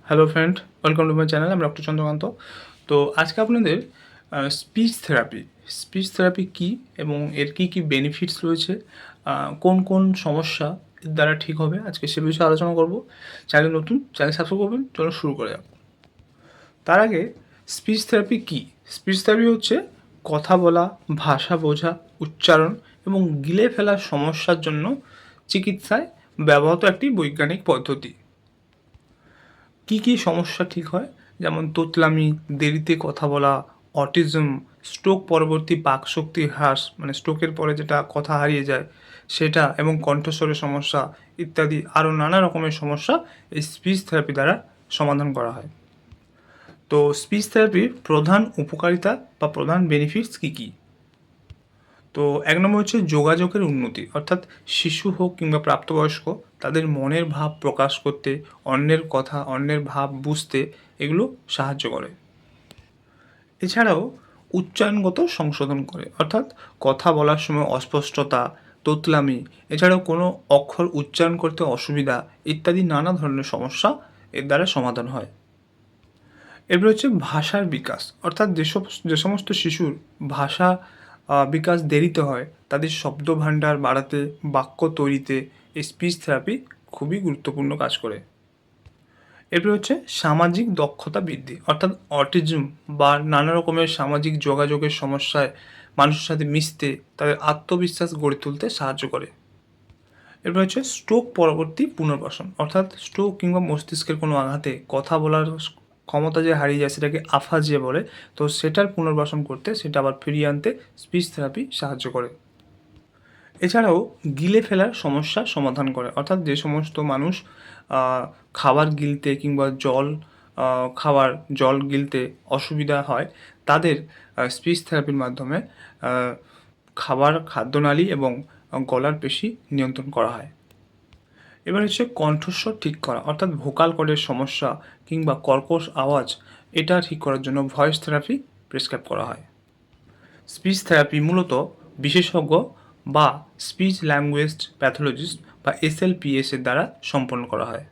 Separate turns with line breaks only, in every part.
Hello friend, welcome to my channel. আমি doctor Chandrakant. তো আজকে আপনাদের স্পিচ থেরাপি কী এবং এর কী কী বেনিফিটস রয়েছে, কোন কোন সমস্যা এর দ্বারা ঠিক হবে, আজকে সে বিষয়ে আলোচনা করব। চ্যানেল নতুন, চ্যানেল সাবস্ক্রাইব করবেন। চলো শুরু করে যাক। তার আগে স্পিচ থেরাপি কী? স্পিচ থেরাপি হচ্ছে কথা বলা, ভাষা বোঝা, উচ্চারণ এবং গিলে ফেলার সমস্যার জন্য চিকিৎসায় ব্যবহৃত একটি বৈজ্ঞানিক পদ্ধতি। কী কী সমস্যা ঠিক হয়? যেমন তোতলামি, দেরিতে কথা বলা, অটিজম, স্ট্রোক পরবর্তী বাকশক্তি হ্রাস, মানে স্ট্রোকের পরে যেটা কথা হারিয়ে যায় সেটা, এবং কণ্ঠস্বরের সমস্যা ইত্যাদি আরও নানা রকমের সমস্যা এই স্পিচ থেরাপি দ্বারা সমাধান করা হয়। তো স্পিচ থেরাপির প্রধান উপকারিতা বা প্রধান বেনিফিটস কী কী? তো ১ নম্বর হচ্ছে যোগাযোগের উন্নতি, অর্থাৎ শিশু হোক কিংবা প্রাপ্তবয়স্ক, তাদের মনের ভাব প্রকাশ করতে, অন্যের কথা, অন্যের ভাব বুঝতে এগুলো সাহায্য করে। এছাড়াও উচ্চারণগত সংশোধন করে, অর্থাৎ কথা বলার সময় অস্পষ্টতা, তোতলামি, এছাড়াও কোনো অক্ষর উচ্চারণ করতে অসুবিধা ইত্যাদি নানা ধরনের সমস্যা এর দ্বারা সমাধান হয়। এরপর হচ্ছে ভাষার বিকাশ, অর্থাৎ যে সমস্ত শিশুর ভাষা বিকাশ দেরিতে হয় তাদের শব্দভাণ্ডার বাড়াতে, বাক্য তৈরিতে এই স্পিচ থেরাপি খুবই গুরুত্বপূর্ণ কাজ করে। এরপর হচ্ছে সামাজিক দক্ষতা বৃদ্ধি, অর্থাৎ অটিজম বা নানা রকমের সামাজিক যোগাযোগের সমস্যায় মানুষের সাথে মিশতে, তাদের আত্মবিশ্বাস গড়ে তুলতে সাহায্য করে। এরপর হচ্ছে স্ট্রোক পরবর্তী পুনর্বাসন, অর্থাৎ স্ট্রোক কিংবা মস্তিষ্কের কোনো আঘাতে কথা বলার ক্ষমতা যে হারিয়ে যায় সেটাকে আফাজিয়া বলে। তো সেটার পুনর্বাসন করতে, সেটা আবার ফিরিয়ে আনতে স্পিচ থেরাপি সাহায্য করে। এছাড়াও গিলে ফেলার সমস্যার সমাধান করে, অর্থাৎ যে সমস্ত মানুষ খাবার গিলতে কিংবা জল গিলতে অসুবিধা হয় তাদের স্পিচ থেরাপির মাধ্যমে খাদ্যনালী এবং গলার পেশি নিয়ন্ত্রণ করা হয়। এবার হচ্ছে কণ্ঠস্বর ঠিক করা, অর্থাৎ ভোকাল কর্ডের সমস্যা কিংবা কর্কশ আওয়াজ, এটা ঠিক করার জন্য ভয়েস থেরাপি প্রেসক্রাইব করা হয়। স্পিচ থেরাপি মূলত বিশেষজ্ঞ বা স্পিচ ল্যাঙ্গুয়েজ প্যাথোলজিস্ট বা এসএলপিএস এর দ্বারা সম্পন্ন করা হয়।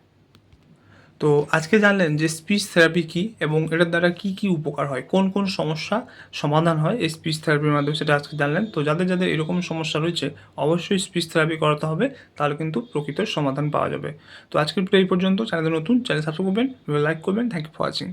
তো আজকে জানলেন যে স্পিচ থেরাপি কী এবং এটার দ্বারা কী কী উপকার হয়, কোন কোন সমস্যা সমাধান হয় এই স্পিচ থেরাপির মাধ্যমে, সেটা আজকে জানলেন। তো যাদের যাদের এরকম সমস্যা রয়েছে অবশ্যই স্পিচ থেরাপি করাতে হবে, তাহলে কিন্তু প্রকৃত সমাধান পাওয়া যাবে। তো আজকের ভিডিও এই পর্যন্ত। চ্যানেলে নতুন, চ্যানেল সাবস্ক্রাইব করবেন, লাইক করবেন। Thank you for watching.